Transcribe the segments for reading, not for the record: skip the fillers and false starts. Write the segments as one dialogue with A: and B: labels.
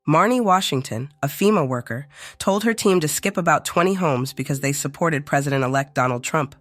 A: Marn'i Washington, a FEMA worker, told her team to skip about 20 homes because they supported President-elect Donald Trump.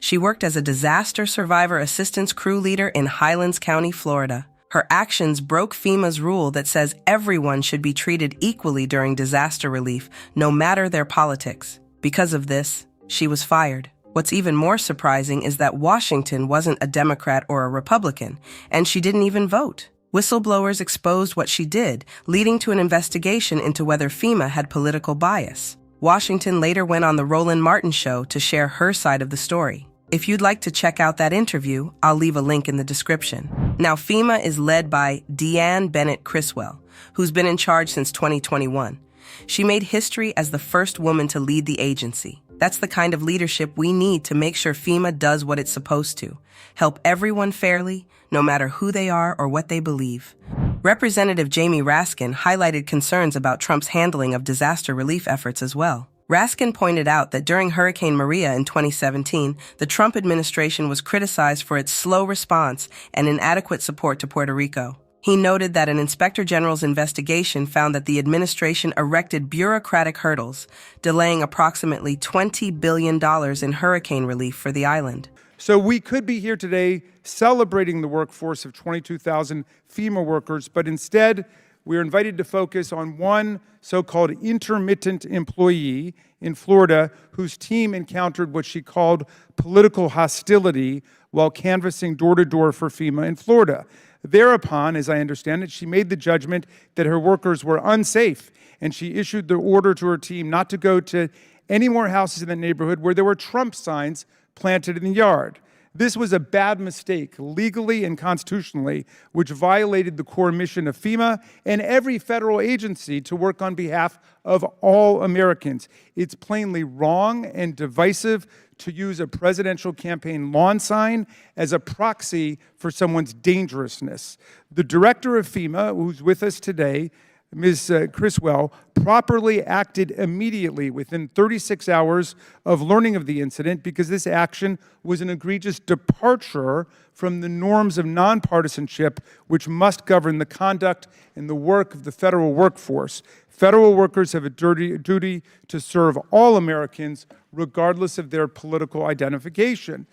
A: She worked as a disaster survivor assistance crew leader in Highlands County, Florida. Her actions broke FEMA's rule that says everyone should be treated equally during disaster relief, no matter their politics. Because of this, she was fired. What's even more surprising is that Washington wasn't a Democrat or a Republican, and she didn't even vote. Whistleblowers exposed what she did, leading to an investigation into whether FEMA had political bias. Washington later went on The Roland Martin Show to share her side of the story. If you'd like to check out that interview, I'll leave a link in the description. Now, FEMA is led by Deanne Bennett Criswell, who's been in charge since 2021. She made history as the first woman to lead the agency. That's the kind of leadership we need to make sure FEMA does what it's supposed to: help everyone fairly, no matter who they are or what they believe. Representative Jamie Raskin highlighted concerns about Trump's handling of disaster relief efforts as well. Raskin pointed out that during Hurricane Maria in 2017, the Trump administration was criticized for its slow response and inadequate support to Puerto Rico. He noted that an inspector general's investigation found that the administration erected bureaucratic hurdles, delaying approximately $20 billion in hurricane relief for the island.
B: So we could be here today celebrating the workforce of 22,000 FEMA workers, but instead we are invited to focus on one so-called intermittent employee in Florida whose team encountered what she called political hostility while canvassing door-to-door for FEMA in Florida. Thereupon, as I understand it, she made the judgment that her workers were unsafe, and she issued the order to her team not to go to any more houses in the neighborhood where there were Trump signs planted in the yard. This was a bad mistake, legally and constitutionally, which violated the core mission of FEMA and every federal agency to work on behalf of all Americans. It's plainly wrong and divisive to use a presidential campaign lawn sign as a proxy for someone's dangerousness. The director of FEMA, who's with us today, Ms. Criswell, properly acted immediately within 36 hours of learning of the incident because this action was an egregious departure from the norms of nonpartisanship which must govern the conduct and the work of the federal workforce. Federal workers have a duty to serve all Americans regardless of their political identification.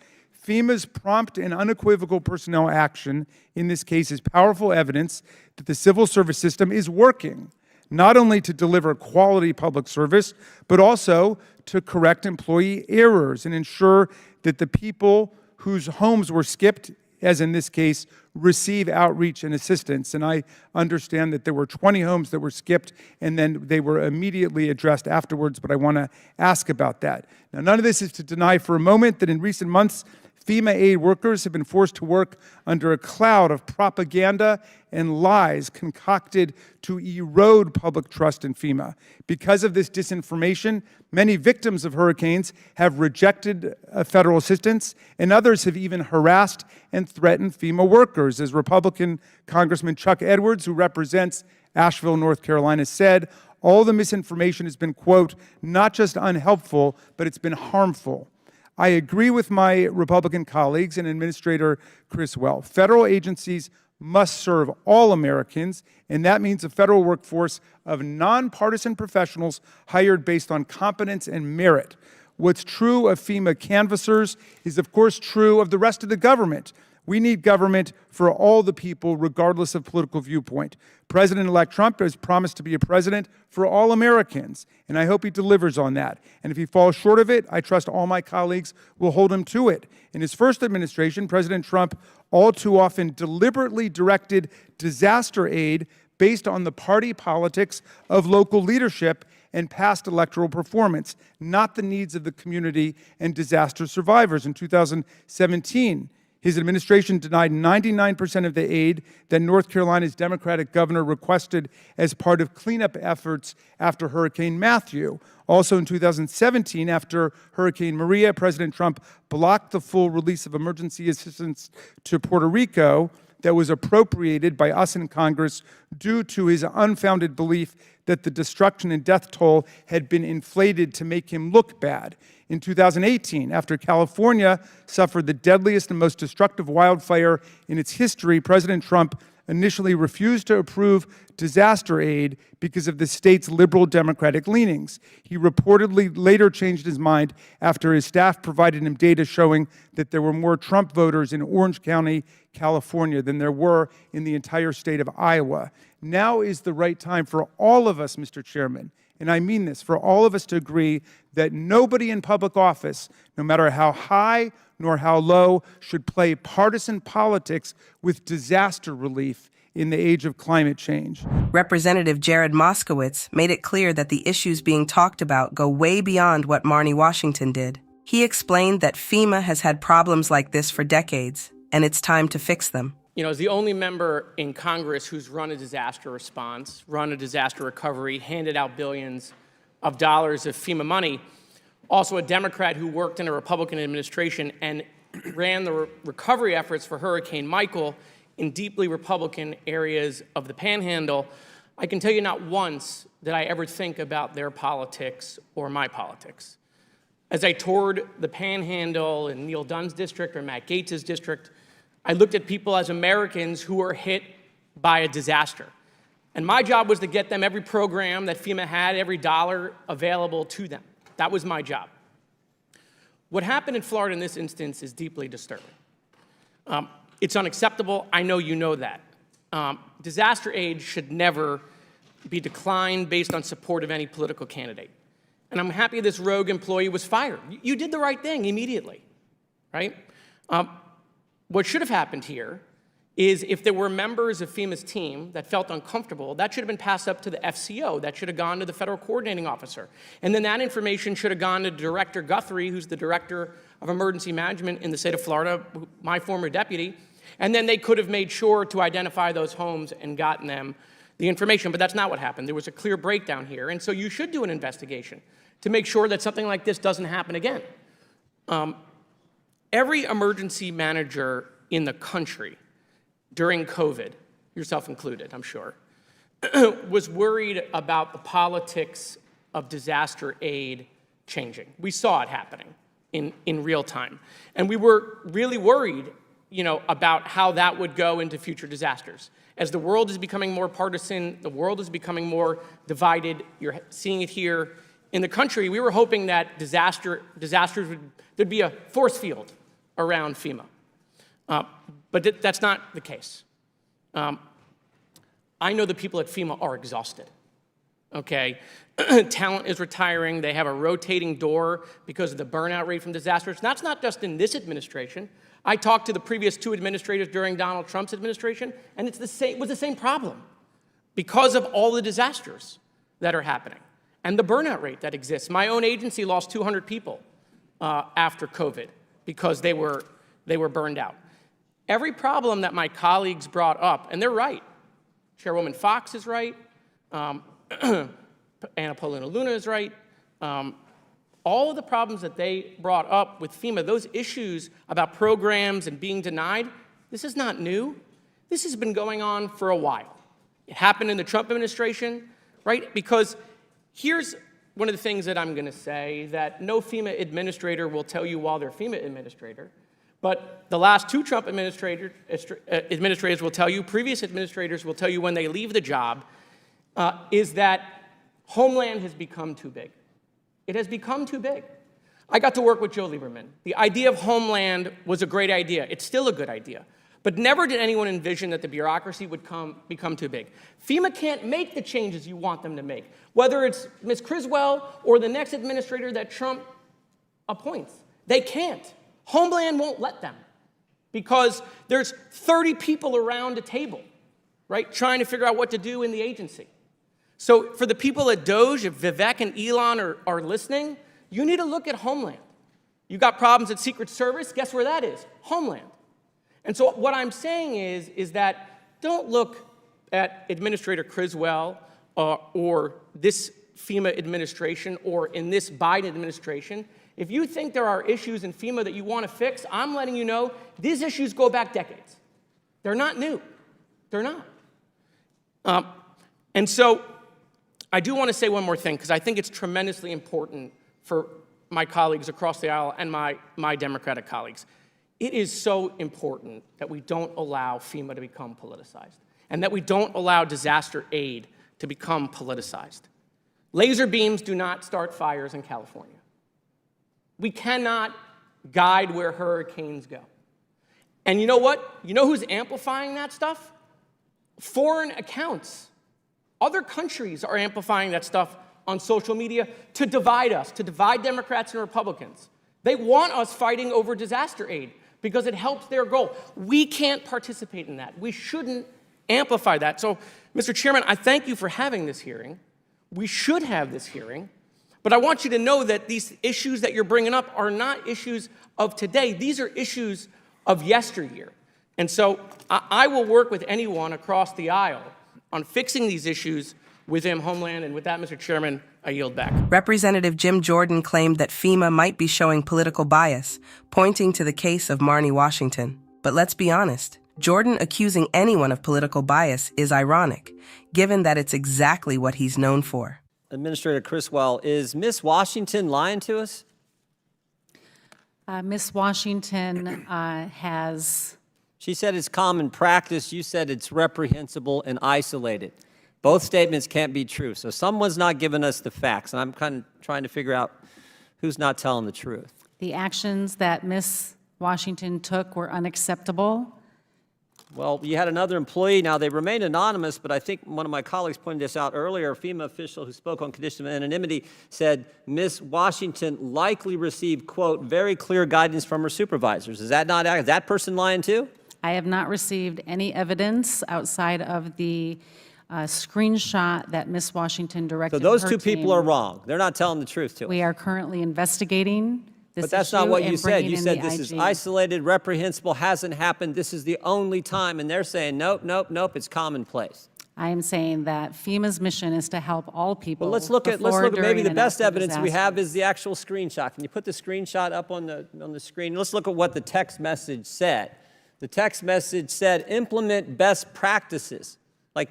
B: FEMA's prompt and unequivocal personnel action in this case is powerful evidence that the civil service system is working, not only to deliver quality public service, but also to correct employee errors and ensure that the people whose homes were skipped, as in this case, receive outreach and assistance. And I understand that there were 20 homes that were skipped and then they were immediately addressed afterwards, but I want to ask about that. Now, none of this is to deny for a moment that in recent months, FEMA aid workers have been forced to work under a cloud of propaganda and lies concocted to erode public trust in FEMA. Because of this disinformation, many victims of hurricanes have rejected federal assistance, and others have even harassed and threatened FEMA workers. As Republican Congressman Chuck Edwards, who represents Asheville, North Carolina, said, all the misinformation has been, quote, not just unhelpful, but it's been harmful. I agree with my Republican colleagues and Administrator Criswell. Federal agencies must serve all Americans, and that means a federal workforce of nonpartisan professionals hired based on competence and merit. What's true of FEMA canvassers is, of course, true of the rest of the government. We need government for all the people, regardless of political viewpoint. President-elect Trump has promised to be a president for all Americans, and I hope he delivers on that. And if he falls short of it, I trust all my colleagues will hold him to it. In his first administration, President Trump all too often deliberately directed disaster aid based on the party politics of local leadership and past electoral performance, not the needs of the community and disaster survivors. In 2017, his administration denied 99% of the aid that North Carolina's Democratic governor requested as part of cleanup efforts after Hurricane Matthew. Also in 2017, after Hurricane Maria, President Trump blocked the full release of emergency assistance to Puerto Rico that was appropriated by us in Congress due to his unfounded belief that the destruction and death toll had been inflated to make him look bad. In 2018, after California suffered the deadliest and most destructive wildfire in its history, President Trump initially refused to approve disaster aid because of the state's liberal Democratic leanings. He reportedly later changed his mind after his staff provided him data showing that there were more Trump voters in Orange County, California, than there were in the entire state of Iowa. Now is the right time for all of us, Mr. Chairman, and I mean this, for all of us to agree that nobody in public office, no matter how high nor how low, should play partisan politics with disaster relief in the age of climate change.
A: Representative Jared Moskowitz made it clear that the issues being talked about go way beyond what Marn'i Washington did. He explained that FEMA has had problems like this for decades, and it's time to fix them.
C: You know, as the only member in Congress who's run a disaster response, run a disaster recovery, handed out billions of dollars of FEMA money, also a Democrat who worked in a Republican administration and ran the recovery efforts for Hurricane Michael in deeply Republican areas of the Panhandle, I can tell you not once did I ever think about their politics or my politics. As I toured the Panhandle in Neil Dunn's district or Matt Gaetz's district, I looked at people as Americans who were hit by a disaster. And my job was to get them every program that FEMA had, every dollar available to them. That was my job. What happened in Florida in this instance is deeply disturbing. It's unacceptable. I know you know that. Disaster aid should never be declined based on support of any political candidate. And I'm happy this rogue employee was fired. You did the right thing immediately, right? What should have happened here is if there were members of FEMA's team that felt uncomfortable, that should have been passed up to the FCO. That should have gone to the federal coordinating officer. And then that information should have gone to Director Guthrie, who's the Director of Emergency Management in the state of Florida, my former deputy. And then they could have made sure to identify those homes and gotten them the information. But that's not what happened. There was a clear breakdown here. And so you should do an investigation to make sure that something like this doesn't happen again. Every emergency manager in the country during COVID, yourself included, I'm sure, was worried about the politics of disaster aid changing. We saw it happening in real time. And we were really worried, about how that would go into future disasters. As the world is becoming more partisan, the world is becoming more divided, you're seeing it here in the country, we were hoping that there'd be a force field around FEMA. But that's not the case. I know the people at FEMA are exhausted, okay? Talent is retiring. They have a rotating door because of the burnout rate from disasters. That's not just in this administration. I talked to the previous two administrators during Donald Trump's administration, and it was the same problem because of all the disasters that are happening and the burnout rate that exists. My own agency lost 200 people after COVID because they were burned out. Every problem that my colleagues brought up, and they're right. Chairwoman Fox is right. Anna Paulina Luna is right. All of the problems that they brought up with FEMA, those issues about programs and being denied, this is not new. This has been going on for a while. It happened in the Trump administration, right? Because here's one of the things that I'm going to say that no FEMA administrator will tell you while they're FEMA administrator. But the last two Trump administrators will tell you, previous administrators will tell you when they leave the job, is that Homeland has become too big. It has become too big. I got to work with Joe Lieberman. The idea of Homeland was a great idea. It's still a good idea. But never did anyone envision that the bureaucracy would become too big. FEMA can't make the changes you want them to make, whether it's Ms. Criswell or the next administrator that Trump appoints. They can't. Homeland won't let them because there's 30 people around a table, right, trying to figure out what to do in the agency. So for the people at DOJ, if Vivek and Elon are listening, you need to look at Homeland. You got problems at Secret Service, guess where that is? Homeland. And so what I'm saying is that don't look at Administrator Criswell or this FEMA administration or in this Biden administration. If you think there are issues in FEMA that you want to fix, I'm letting you know these issues go back decades. They're not new. They're not. And so I do want to say one more thing because I think it's tremendously important for my colleagues across the aisle and my Democratic colleagues. It is so important that we don't allow FEMA to become politicized. and that we don't allow disaster aid to become politicized. Laser beams do not start fires in California. We cannot guide where hurricanes go. And you know what? You know who's amplifying that stuff? Foreign accounts. Other countries are amplifying that stuff on social media to divide us, to divide Democrats and Republicans. They want us fighting over disaster aid because it helps their goal. We can't participate in that. We shouldn't amplify that. So, Mr. Chairman, I thank you for having this hearing. We should have this hearing. But I want you to know that these issues that you're bringing up are not issues of today. These are issues of yesteryear. And so I will work with anyone across the aisle on fixing these issues within Homeland. And with that, Mr. Chairman, I yield back.
A: Representative Jim Jordan claimed that FEMA might be showing political bias, pointing to the case of Marn'i Washington. But let's be honest, Jordan accusing anyone of political bias is ironic, given that it's exactly what he's known for.
D: Administrator Criswell, is Ms. Washington lying to us?
E: Ms. Washington has...
D: She said it's common practice. You said it's reprehensible and isolated. Both statements can't be true. So someone's not giving us the facts, and I'm kind of trying to figure out who's not telling the truth.
E: The actions that Ms. Washington took were unacceptable.
D: Well, you had another employee. Now, they remain anonymous, but I think one of my colleagues pointed this out earlier. A FEMA official who spoke on condition of anonymity said Ms. Washington likely received, quote, very clear guidance from her supervisors. Is that person lying too?
E: I have not received any evidence outside of the screenshot that Ms. Washington directed
D: So those
E: her
D: two
E: team.
D: people are wrong. They're not telling the truth to us.
E: We are currently investigating this
D: But that's
E: issue
D: not what
E: and
D: you said.
E: bringing
D: You
E: in
D: said
E: the
D: this is
E: IG.
D: isolated, reprehensible, hasn't happened. This is the only time. And they're saying, nope, nope, nope, it's commonplace.
E: I am saying that FEMA's mission is to help all people.
D: Well, let's look at
E: before,
D: maybe
E: during,
D: the
E: and
D: best
E: after
D: evidence we have
E: disasters.
D: is the actual screenshot. Can you put the screenshot up on the screen? Let's look at what the text message said. The text message said, implement best practices. Like,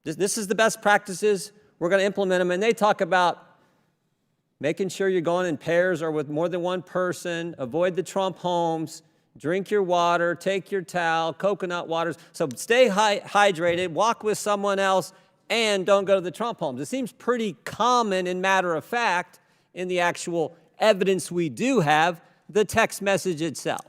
D: this is the best practices. We're going to implement them. And they talk about making sure you're going in pairs or with more than one person, avoid the Trump homes, drink your water, take your towel, coconut waters. So stay hydrated, walk with someone else, and don't go to the Trump homes. It seems pretty common and matter of fact in the actual evidence we do have, the text message itself.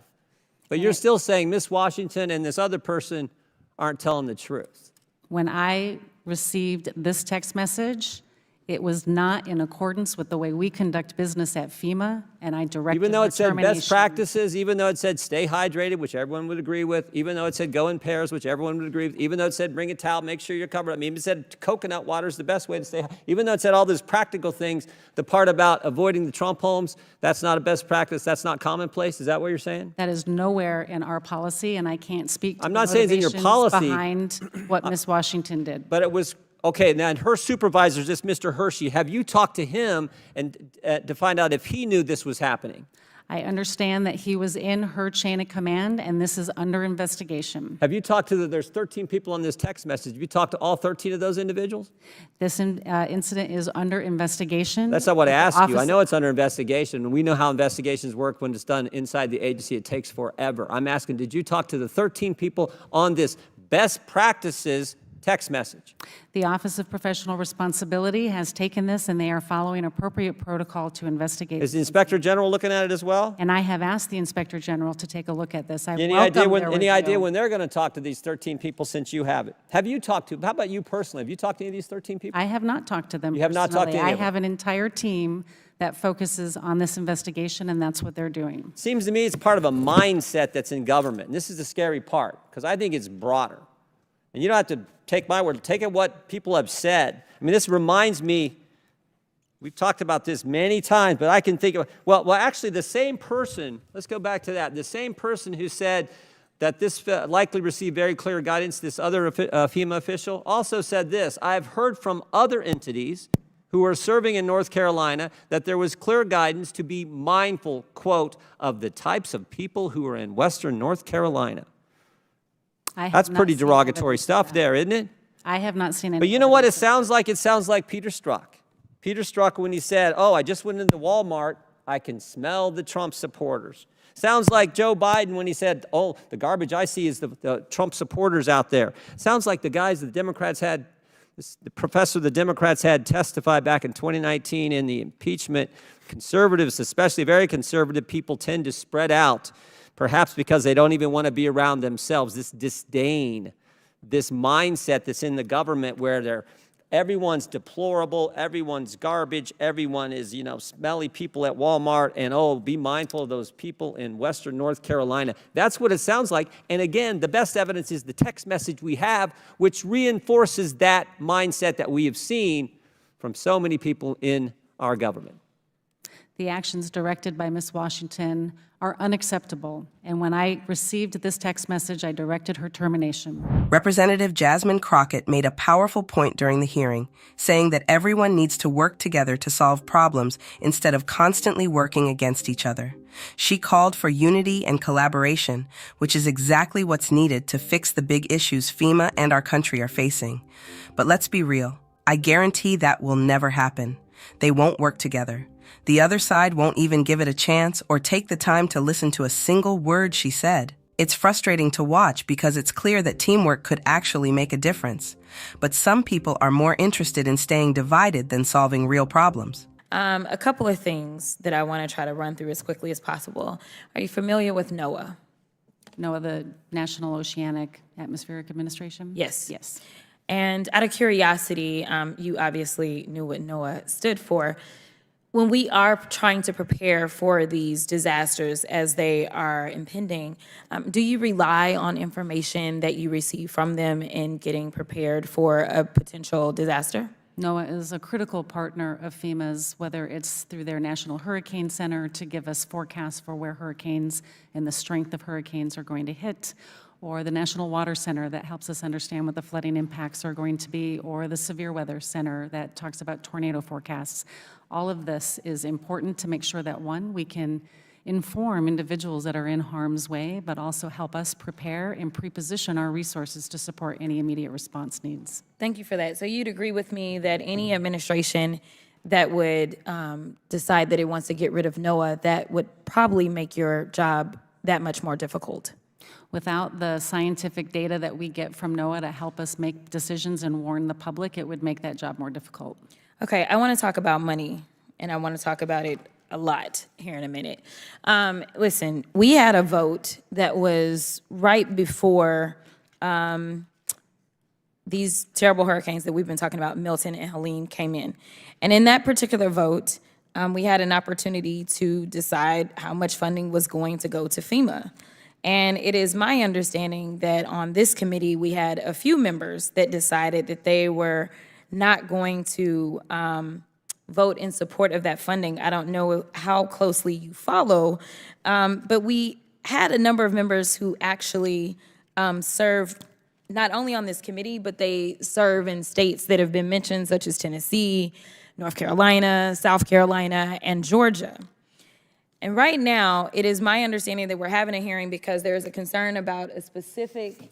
D: But you're still saying Ms. Washington and this other person aren't telling the truth.
E: When I received this text message, it was not in accordance with the way we conduct business at FEMA, and I directed
D: Even though it said
E: termination.
D: best practices, even though it said stay hydrated, which everyone would agree with, even though it said go in pairs, which everyone would agree with, even though it said bring a towel, make sure you're covered. I mean, it said coconut water is the best way to stay, even though it said all those practical things, the part about avoiding the Trump homes, that's not a best practice, that's not commonplace. Is that what you're saying?
E: That is nowhere in our policy, and I can't speak to
D: I'm
E: the
D: not saying it's in your
E: motivations
D: policy.
E: behind what Ms. Washington did.
D: But it was, okay, now her supervisor, this Mr. Hershey, have you talked to him and to find out if he knew this was happening?
E: I understand that he was in her chain of command, and this is under investigation.
D: Have you talked to there's 13 people on this text message. Have you talked to all 13 of those individuals?
E: This incident is under investigation.
D: That's not what I asked you. I
E: Office-
D: know it's under investigation, and we know how investigations work when it's done inside the agency. It takes forever. I'm asking, did you talk to the 13 people on this best practices text message?
E: The Office of Professional Responsibility has taken this, and they are following appropriate protocol to investigate.
D: Is the Inspector General looking at it as well?
E: And I have asked the Inspector General to take a look at this. I
D: Any
E: welcome
D: idea
E: their
D: any idea
E: review.
D: when they're going to talk to these 13 people since you have it? Have you talked to, how about you personally? Have you talked to any of these 13 people?
E: I have not talked to them.
D: You have not talked to
E: personally.
D: any of them?
E: I have an entire team that focuses on this investigation, and that's what they're doing.
D: Seems to me it's part of a mindset that's in government. And this is the scary part, because I think it's broader. And you don't have to take my word. Take it what people have said. I mean, this reminds me, we've talked about this many times, but I can think of, well, actually the same person, let's go back to that, the same person who said that this likely received very clear guidance, this other FEMA official, also said this: I've heard from other entities who are serving in North Carolina that there was clear guidance to be mindful, quote, of the types of people who are in Western North Carolina.
E: I have
D: That's
E: not
D: pretty
E: seen
D: derogatory
E: evidence of
D: stuff
E: that.
D: there, isn't it?
E: I have not seen any.
D: But you know what it
E: evidence of
D: sounds like? It sounds like Peter Strzok. Peter Strzok, when he said, oh, I just went into Walmart, I can smell the Trump supporters. Sounds like Joe Biden when he said, oh, the garbage I see is the Trump supporters out there. Sounds like the guys the Democrats had, the professor the Democrats had testify back in 2019 in the impeachment. Conservatives, especially very conservative people, tend to spread out, perhaps because they don't even want to be around themselves. This disdain, this mindset that's in the government where everyone's deplorable, everyone's garbage, everyone is, smelly people at Walmart, and be mindful of those people in Western North Carolina. That's what it sounds like. And again, the best evidence is the text message we have, which reinforces that mindset that we have seen from so many people in our government.
E: The actions directed by Ms. Washington are unacceptable, and when I received this text message, I directed her termination.
A: Representative Jasmine Crockett made a powerful point during the hearing, saying that everyone needs to work together to solve problems instead of constantly working against each other. She called for unity and collaboration, which is exactly what's needed to fix the big issues FEMA and our country are facing. But let's be real. I guarantee that will never happen. They won't work together. The other side won't even give it a chance or take the time to listen to a single word she said. It's frustrating to watch because it's clear that teamwork could actually make a difference. But some people are more interested in staying divided than solving real problems.
F: A couple of things that I want to try to run through as quickly as possible. Are you familiar with NOAA?
E: NOAA, the National Oceanic Atmospheric Administration?
F: Yes.
E: Yes.
F: And out of curiosity, you obviously knew what NOAA stood for. When we are trying to prepare for these disasters as they are impending, do you rely on information that you receive from them in getting prepared for a potential disaster?
E: NOAA is a critical partner of FEMA's, whether it's through their National Hurricane Center to give us forecasts for where hurricanes and the strength of hurricanes are going to hit, or the National Water Center that helps us understand what the flooding impacts are going to be, or the Severe Weather Center that talks about tornado forecasts. All of this is important to make sure that, one, we can inform individuals that are in harm's way, but also help us prepare and pre-position our resources to support any immediate response needs.
F: Thank you for that. So you'd agree with me that any administration that would decide that it wants to get rid of NOAA, that would probably make your job that much more difficult?
E: Without the scientific data that we get from NOAA to help us make decisions and warn the public, it would make that job more difficult.
F: Okay, I want to talk about money, and I want to talk about it a lot here in a minute. Listen, we had a vote that was right before these terrible hurricanes that we've been talking about, Milton and Helene, came in. And in that particular vote, we had an opportunity to decide how much funding was going to go to FEMA. And it is my understanding that on this committee, we had a few members that decided that they were not going to vote in support of that funding. I don't know how closely you follow, but we had a number of members who actually serve not only on this committee, but they serve in states that have been mentioned, such as Tennessee, North Carolina, South Carolina, and Georgia. And right now, it is my understanding that we're having a hearing because there is a concern about a specific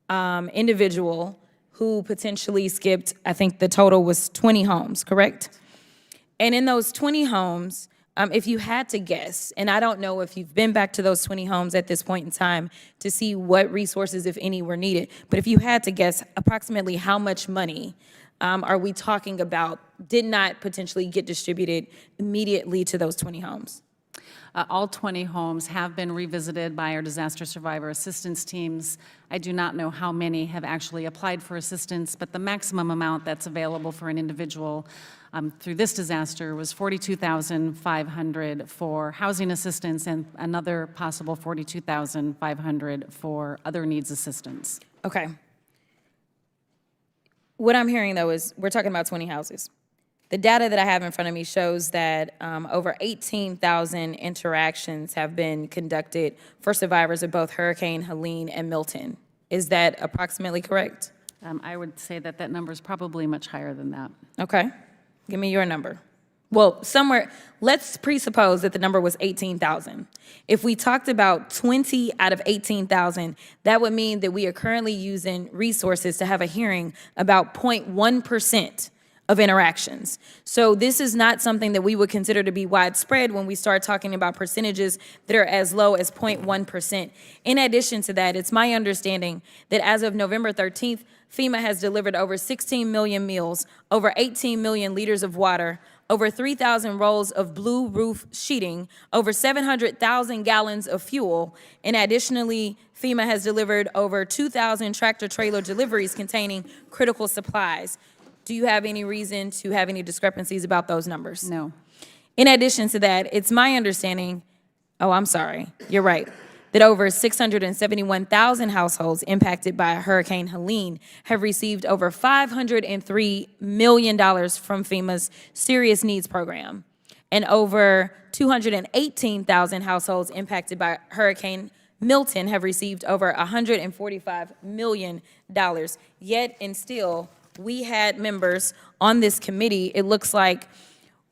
F: individual who potentially skipped, I think the total was 20 homes, correct? And in those 20 homes, if you had to guess, and I don't know if you've been back to those 20 homes at this point in time to see what resources, if any, were needed, but if you had to guess approximately how much money are we talking about did not potentially get distributed immediately to those 20 homes?
E: All 20 homes have been revisited by our disaster survivor assistance teams. I do not know how many have actually applied for assistance, but the maximum amount that's available for an individual through this disaster was $42,500 for housing assistance and another possible $42,500 for other needs assistance.
F: Okay. What I'm hearing, though, is we're talking about 20 houses. The data that I have in front of me shows that over 18,000 interactions have been conducted for survivors of both Hurricane Helene and Milton. Is that approximately correct?
E: I would say that that number is probably much higher than that.
F: Okay. Give me your number. Well, somewhere, let's presuppose that the number was 18,000. If we talked about 20 out of 18,000, that would mean that we are currently using resources to have a hearing about 0.1% of interactions. So this is not something that we would consider to be widespread when we start talking about percentages that are as low as 0.1%. In addition to that, it's my understanding that as of November 13th, FEMA has delivered over 16 million meals, over 18 million liters of water, over 3,000 rolls of blue roof sheeting, over 700,000 gallons of fuel, and additionally, FEMA has delivered over 2,000 tractor-trailer deliveries containing critical supplies. Do you have any reason to have any discrepancies about those numbers?
E: No.
F: In addition to that, it's my understanding, you're right, that over 671,000 households impacted by Hurricane Helene have received over $503 million from FEMA's Serious Needs Program, and over 218,000 households impacted by Hurricane Milton have received over $145 million. Yet and still, we had members on this committee, it looks like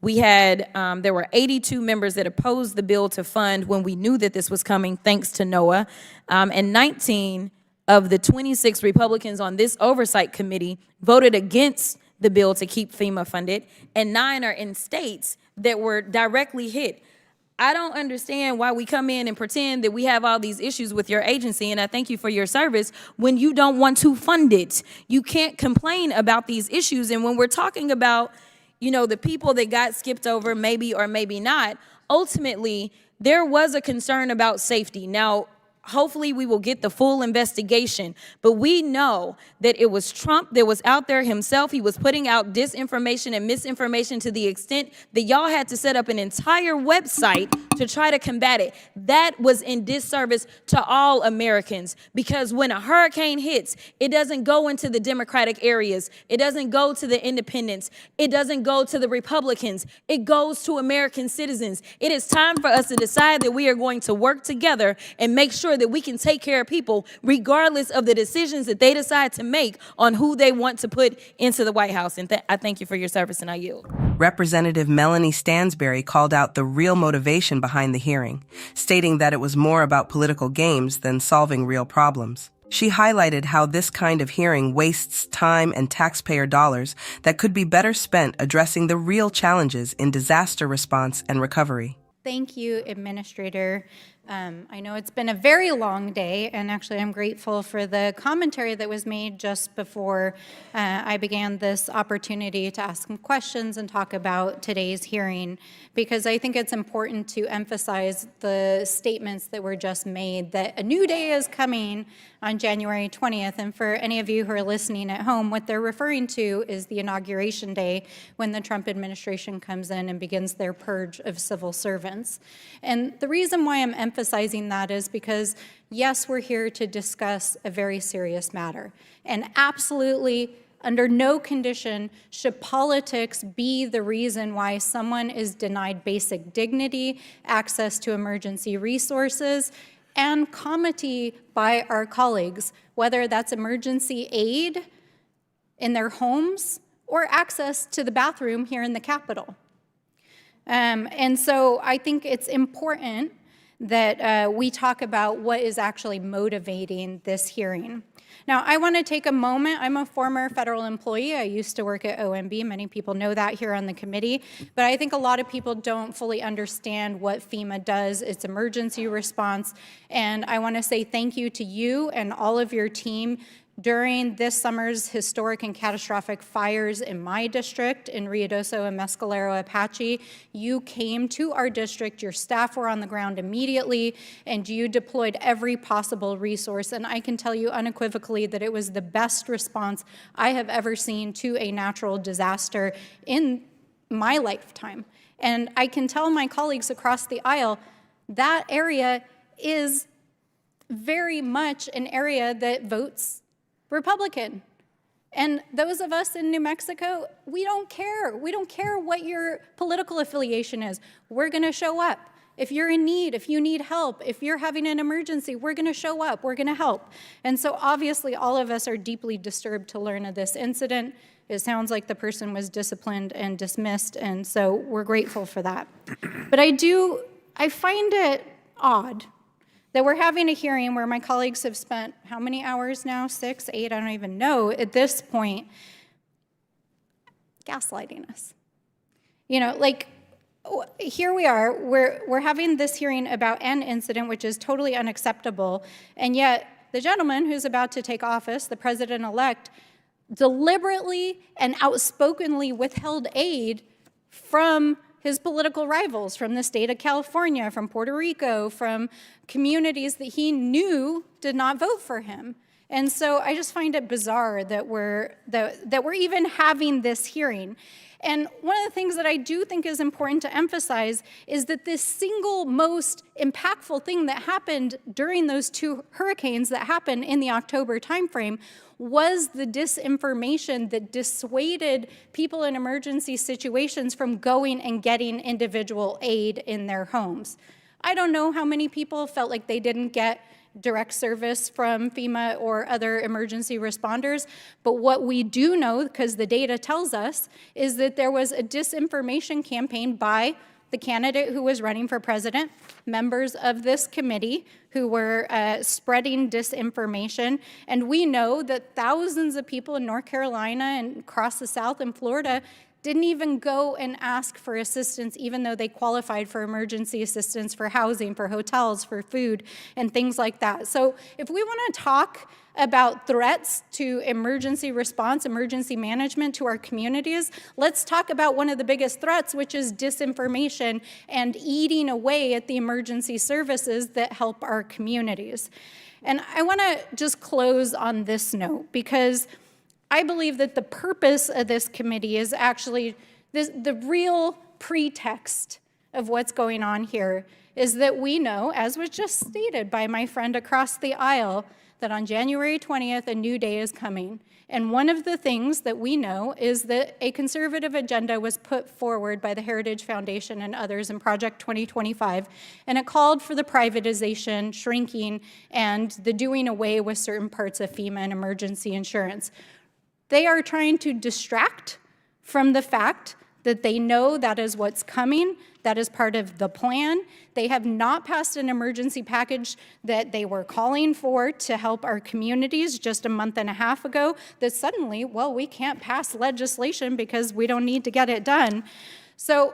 F: there were 82 members that opposed the bill to fund when we knew that this was coming, thanks to NOAA, and 19 of the 26 Republicans on this oversight committee voted against the bill to keep FEMA funded, and 9 are in states that were directly hit. I don't understand why we come in and pretend that we have all these issues with your agency, and I thank you for your service, when you don't want to fund it. You can't complain about these issues, and when we're talking about, the people that got skipped over, maybe or maybe not, ultimately, there was a concern about safety. Now, hopefully we will get the full investigation, but we know that it was Trump that was out there himself. He was putting out disinformation and misinformation to the extent that y'all had to set up an entire website to try to combat it. That was in disservice to all Americans, because when a hurricane hits, it doesn't go into the Democratic areas. It doesn't go to the independents. It doesn't go to the Republicans. It goes to American citizens. It is time for us to decide that we are going to work together and make sure that we can take care of people regardless of the decisions that they decide to make on who they want to put into the White House. And I thank you for your service, and I yield.
A: Representative Melanie Stansbury called out the real motivation behind the hearing, stating that it was more about political games than solving real problems. She highlighted how this kind of hearing wastes time and taxpayer dollars that could be better spent addressing the real challenges in disaster response and recovery.
G: Thank you, Administrator. I know it's been a very long day, and actually I'm grateful for the commentary that was made just before I began this opportunity to ask some questions and talk about today's hearing, because I think it's important to emphasize the statements that were just made, that a new day is coming on January 20th, and for any of you who are listening at home, what they're referring to is the inauguration day, when the Trump administration comes in and begins their purge of civil servants. And the reason why I'm emphasizing that is because, yes, we're here to discuss a very serious matter, and absolutely under no condition should politics be the reason why someone is denied basic dignity, access to emergency resources, and comity by our colleagues, whether that's emergency aid in their homes or access to the bathroom here in the Capitol. And so I think it's important that we talk about what is actually motivating this hearing. Now, I want to take a moment. I'm a former federal employee. I used to work at OMB. Many people know that here on the committee. But I think a lot of people don't fully understand what FEMA does, its emergency response. And I want to say thank you to you and all of your team. During this summer's historic and catastrophic fires in my district, in Ruidoso and Mescalero Apache, you came to our district, your staff were on the ground immediately, and you deployed every possible resource. And I can tell you unequivocally that it was the best response I have ever seen to a natural disaster in my lifetime. And I can tell my colleagues across the aisle, that area is very much an area that votes Republican. And those of us in New Mexico, we don't care. We don't care what your political affiliation is. We're going to show up. If you're in need, if you need help, if you're having an emergency, we're going to show up. We're going to help. And so obviously all of us are deeply disturbed to learn of this incident. It sounds like the person was disciplined and dismissed, and so we're grateful for that. But I find it odd that we're having a hearing where my colleagues have spent how many hours now? 6, 8, I don't even know at this point, gaslighting us. You know, like, here we are, we're having this hearing about an incident which is totally unacceptable, and yet the gentleman who's about to take office, the president-elect, deliberately and outspokenly withheld aid from his political rivals, from the state of California, from Puerto Rico, from communities that he knew did not vote for him. And so I just find it bizarre that we're even having this hearing. And one of the things that I do think is important to emphasize is that this single most impactful thing that happened during those two hurricanes that happened in the October timeframe was the disinformation that dissuaded people in emergency situations from going and getting individual aid in their homes. I don't know how many people felt like they didn't get direct service from FEMA or other emergency responders, but what we do know, because the data tells us, is that there was a disinformation campaign by the candidate who was running for president, members of this committee who were spreading disinformation, and we know that thousands of people in North Carolina and across the South and Florida didn't even go and ask for assistance, even though they qualified for emergency assistance for housing, for hotels, for food, and things like that. So if we want to talk about threats to emergency response, emergency management to our communities, let's talk about one of the biggest threats, which is disinformation and eating away at the emergency services that help our communities. And I want to just close on this note, because I believe that the purpose of this committee is actually the real pretext of what's going on here is that we know, as was just stated by my friend across the aisle, that on January 20th, a new day is coming. And one of the things that we know is that a conservative agenda was put forward by the Heritage Foundation and others in Project 2025, and it called for the privatization, shrinking, and the doing away with certain parts of FEMA and emergency insurance. They are trying to distract from the fact that they know that is what's coming, that is part of the plan. They have not passed an emergency package that they were calling for to help our communities just a month and a half ago, that suddenly, well, we can't pass legislation because we don't need to get it done. So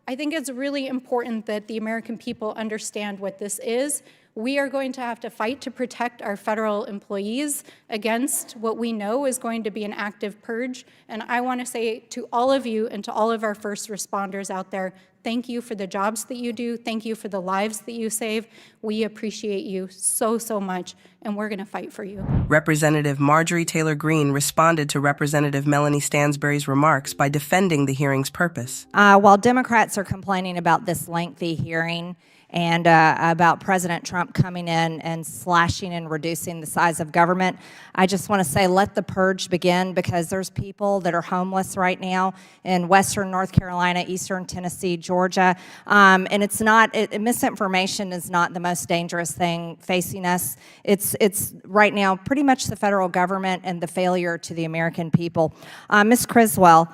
G: I think it's really important that the American people understand what this is. We are going to have to fight to protect our federal employees against what we know is going to be an active purge. And I want to say to all of you and to all of our first responders out there, thank you for the jobs that you do. Thank you for the lives that you save. We appreciate you so, so much, and we're going to fight for you.
A: Representative Marjorie Taylor Greene responded to Representative Melanie Stansbury's remarks by defending the hearing's purpose.
H: While Democrats are complaining about this lengthy hearing and about President Trump coming in and slashing and reducing the size of government, I just want to say let the purge begin, because there's people that are homeless right now in western North Carolina, eastern Tennessee, Georgia, and it's not, misinformation is not the most dangerous thing facing us. It's right now pretty much the federal government and the failure to the American people. Ms. Criswell,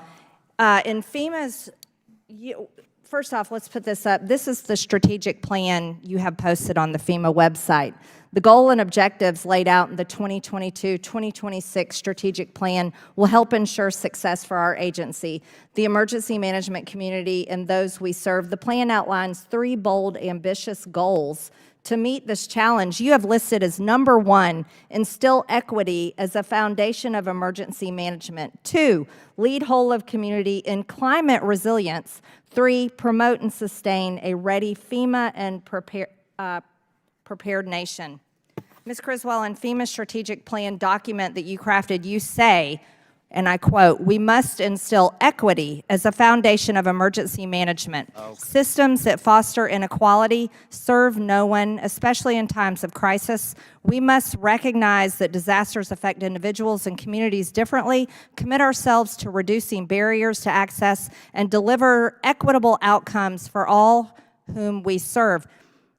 H: in FEMA's, first off, let's put this up. This is the strategic plan you have posted on the FEMA website. The goal and objectives laid out in the 2022-2026 strategic plan will help ensure success for our agency, the emergency management community, and those we serve. The plan outlines 3 bold, ambitious goals to meet this challenge. You have listed as number 1, instill equity as a foundation of emergency management. 2, lead whole of community in climate resilience. 3, promote and sustain a ready FEMA and prepared nation. Ms. Criswell, in FEMA's strategic plan document that you crafted, you say, and I quote, "We must instill equity as a foundation of emergency management. Systems that foster inequality serve no one, especially in times of crisis. We must recognize that disasters affect individuals and communities differently, commit ourselves to reducing barriers to access, and deliver equitable outcomes for all whom we serve."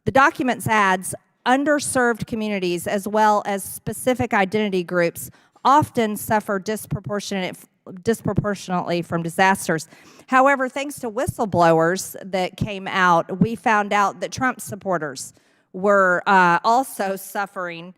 H: The document adds, underserved communities as well as specific identity groups often suffer disproportionately from disasters. However, thanks to whistleblowers that came out, we found out that Trump supporters were also suffering,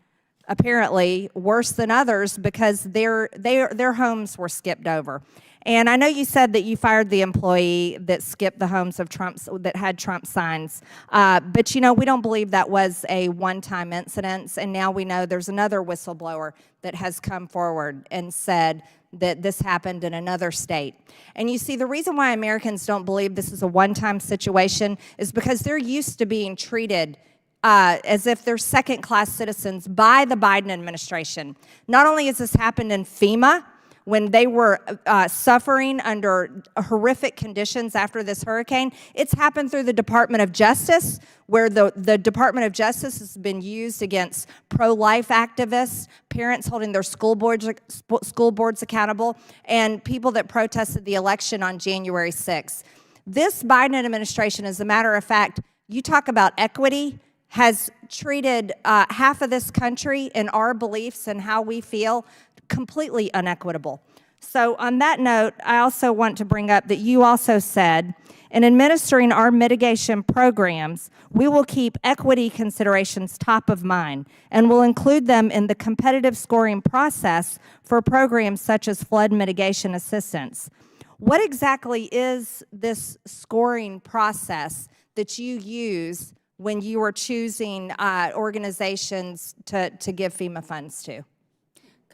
H: apparently worse than others, because their homes were skipped over. And I know you said that you fired the employee that skipped the homes of Trump's, that had Trump signs. But, you know, we don't believe that was a one-time incident. And now we know there's another whistleblower that has come forward and said that this happened in another state. And you see, the reason why Americans don't believe this is a one-time situation is because they're used to being treated as if they're second-class citizens by the Biden administration. Not only has this happened in FEMA, when they were suffering under horrific conditions after this hurricane, it's happened through the Department of Justice, where the Department of Justice has been used against pro-life activists, parents holding their school boards accountable, and people that protested the election on January 6th. This Biden administration, as a matter of fact, you talk about equity, has treated half of this country and our beliefs and how we feel completely unequitable. So on that note, I also want to bring up that you also said, in administering our mitigation programs, we will keep equity considerations top of mind and will include them in the competitive scoring process for programs such as flood mitigation assistance. What exactly is this scoring process that you use when you are choosing organizations to give FEMA funds to?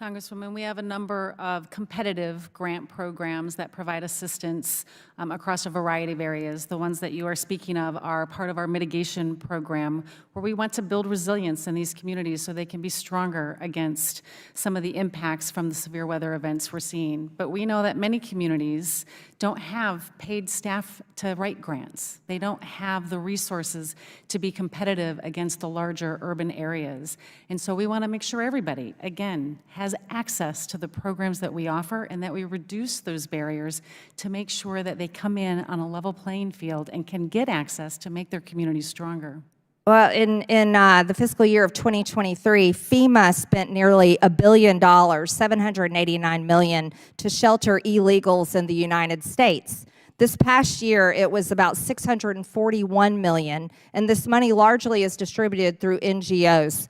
E: Congresswoman, we have a number of competitive grant programs that provide assistance across a variety of areas. The ones that you are speaking of are part of our mitigation program, where we want to build resilience in these communities so they can be stronger against some of the impacts from the severe weather events we're seeing. But we know that many communities don't have paid staff to write grants. They don't have the resources to be competitive against the larger urban areas. And so we want to make sure everybody, again, has access to the programs that we offer and that we reduce those barriers to make sure that they come in on a level playing field and can get access to make their communities stronger.
H: Well, in the fiscal year of 2023, FEMA spent nearly $1 billion, $789 million, to shelter illegals in the United States. This past year, it was about $641 million, and this money largely is distributed through NGOs.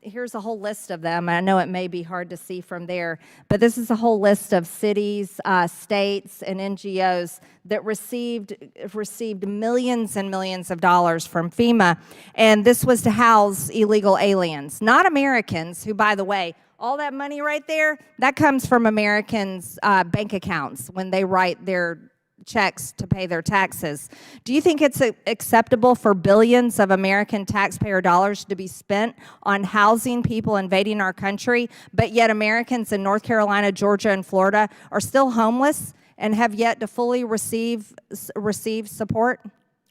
H: Here's a whole list of them. I know it may be hard to see from there, but this is a whole list of cities, states, and NGOs that received millions and millions of dollars from FEMA, and this was to house illegal aliens, not Americans, who, by the way, all that money right there, that comes from Americans' bank accounts when they write their checks to pay their taxes. Do you think it's acceptable for billions of American taxpayer dollars to be spent on housing people invading our country, but yet Americans in North Carolina, Georgia, and Florida are still homeless and have yet to fully receive support?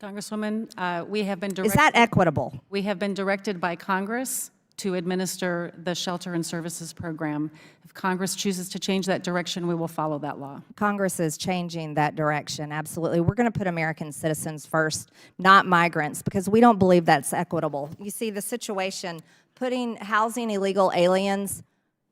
E: Congresswoman, we have been directed.
H: Is that equitable?
E: We have been directed by Congress to administer the Shelter and Services Program. If Congress chooses to change that direction, we will follow that law.
H: Congress is changing that direction, absolutely. We're going to put American citizens first, not migrants, because we don't believe that's equitable. You see, the situation, housing illegal aliens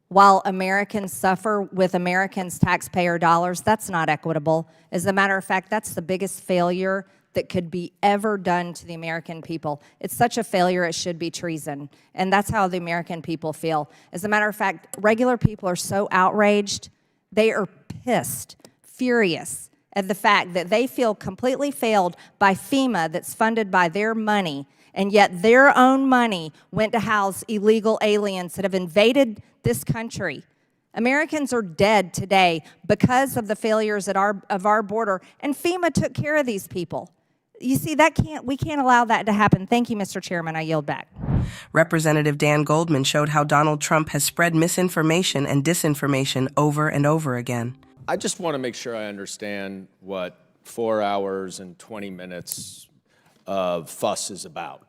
H: while Americans suffer with Americans' taxpayer dollars, that's not equitable. As a matter of fact, that's the biggest failure that could be ever done to the American people. It's such a failure, it should be treason. And that's how the American people feel. As a matter of fact, regular people are so outraged, they are pissed, furious at the fact that they feel completely failed by FEMA that's funded by their money, and yet their own money went to house illegal aliens that have invaded this country. Americans are dead today because of the failures of our border, and FEMA took care of these people. You see, we can't allow that to happen. Thank you, Mr. Chairman. I yield back.
A: Representative Dan Goldman showed how Donald Trump has spread misinformation and disinformation over and over again.
I: I just want to make sure I understand what 4 hours and 20 minutes of fuss is about.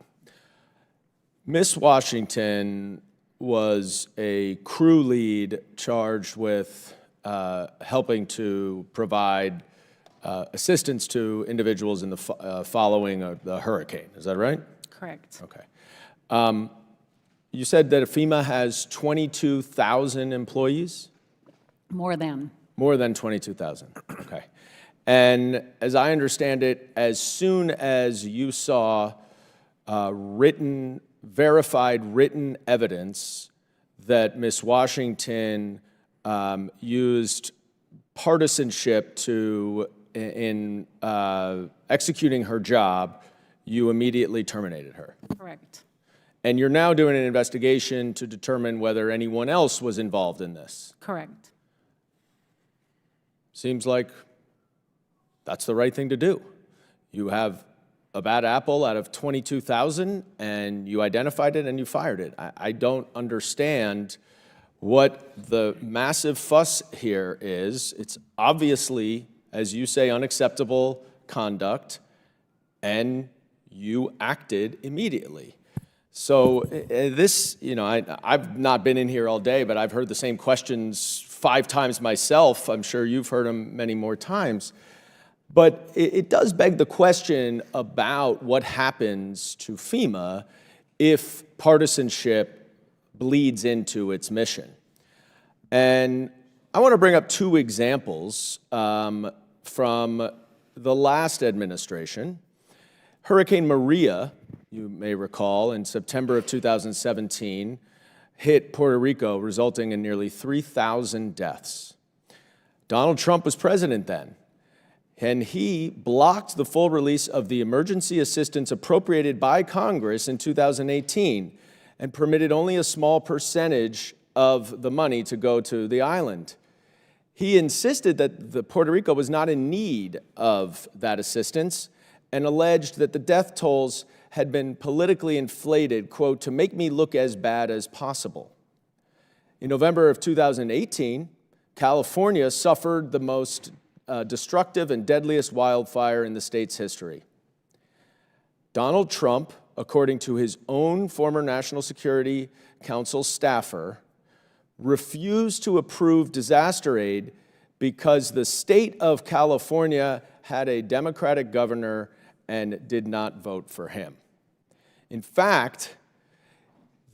I: Miss Washington was a crew lead charged with helping to provide assistance to individuals in the following the hurricane. Is that right?
E: Correct.
I: Okay. You said that FEMA has 22,000 employees?
E: More than.
I: More than 22,000. Okay. And as I understand it, as soon as you saw verified written evidence that Ms. Washington used partisanship in executing her job, you immediately terminated her.
E: Correct.
I: And you're now doing an investigation to determine whether anyone else was involved in this.
E: Correct.
I: Seems like that's the right thing to do. You have a bad apple out of 22,000, and you identified it and you fired it. I don't understand what the massive fuss here is. It's obviously, as you say, unacceptable conduct, and you acted immediately. So this, I've not been in here all day, but I've heard the same questions 5 times myself. I'm sure you've heard them many more times. But it does beg the question about what happens to FEMA if partisanship bleeds into its mission. And I want to bring up 2 examples from the last administration. Hurricane Maria, you may recall, in September of 2017, hit Puerto Rico, resulting in nearly 3,000 deaths. Donald Trump was president then, and he blocked the full release of the emergency assistance appropriated by Congress in 2018 and permitted only a small percentage of the money to go to the island. He insisted that Puerto Rico was not in need of that assistance and alleged that the death tolls had been politically inflated, quote, to make me look as bad as possible. In November of 2018, California suffered the most destructive and deadliest wildfire in the state's history. Donald Trump, according to his own former National Security Council staffer, refused to approve disaster aid because the state of California had a Democratic governor and did not vote for him. In fact,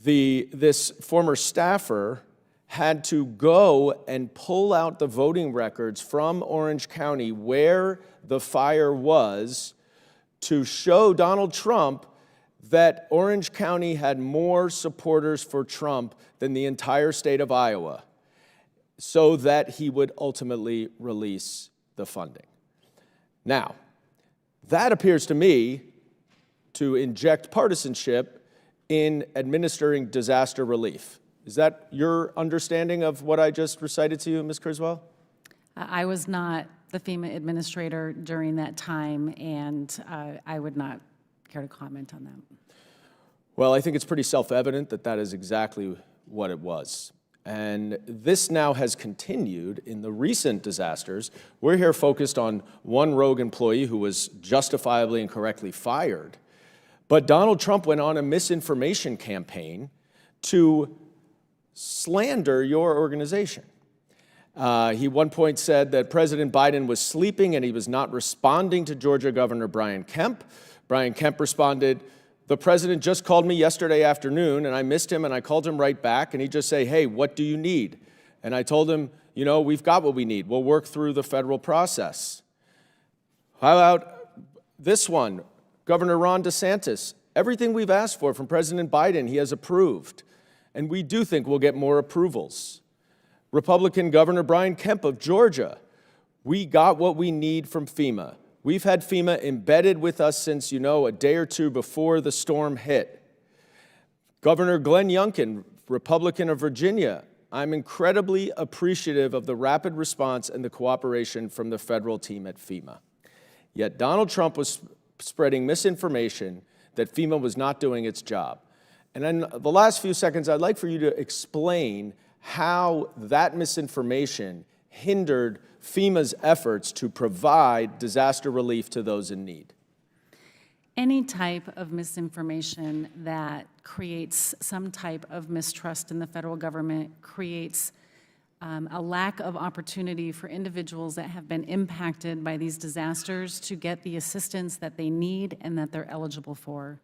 I: this former staffer had to go and pull out the voting records from Orange County where the fire was to show Donald Trump that Orange County had more supporters for Trump than the entire state of Iowa, so that he would ultimately release the funding. Now, that appears to me to inject partisanship in administering disaster relief. Is that your understanding of what I just recited to you, Ms. Criswell?
E: I was not the FEMA administrator during that time, and I would not care to comment on that.
I: Well, I think it's pretty self-evident that that is exactly what it was. And this now has continued in the recent disasters. We're here focused on one rogue employee who was justifiably and correctly fired. But Donald Trump went on a misinformation campaign to slander your organization. He at one point said that President Biden was sleeping and he was not responding to Georgia Governor Brian Kemp. Brian Kemp responded, "The president just called me yesterday afternoon and I missed him and I called him right back and he just say, 'Hey, what do you need?' And I told him, we've got what we need. We'll work through the federal process." How about this one? Governor Ron DeSantis. Everything we've asked for from President Biden, he has approved. And we do think we'll get more approvals. Republican Governor Brian Kemp of Georgia. We got what we need from FEMA. We've had FEMA embedded with us since, a day or two before the storm hit. Governor Glenn Youngkin, Republican of Virginia. I'm incredibly appreciative of the rapid response and the cooperation from the federal team at FEMA. Yet Donald Trump was spreading misinformation that FEMA was not doing its job. And in the last few seconds, I'd like for you to explain how that misinformation hindered FEMA's efforts to provide disaster relief to those in need.
E: Any type of misinformation that creates some type of mistrust in the federal government creates a lack of opportunity for individuals that have been impacted by these disasters to get the assistance that they need and that they're eligible for.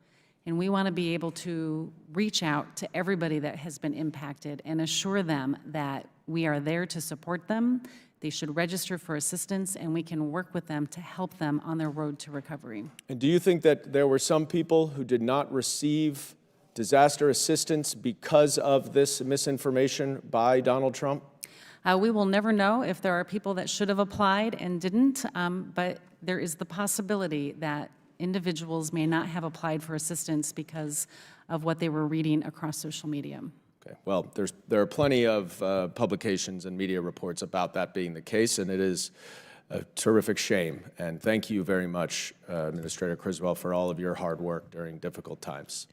E: And we want to be able to reach out to everybody that has been impacted and assure them that we are there to support them. They should register for assistance, and we can work with them to help them on their road to recovery.
I: And do you think that there were some people who did not receive disaster assistance because of this misinformation by Donald Trump?
E: We will never know if there are people that should have applied and didn't, but there is the possibility that individuals may not have applied for assistance because of what they were reading across social media.
I: Okay. Well, there are plenty of publications and media reports about that being the case, and it is a terrific shame. And thank you very much, Administrator Criswell, for all of your hard work during difficult times.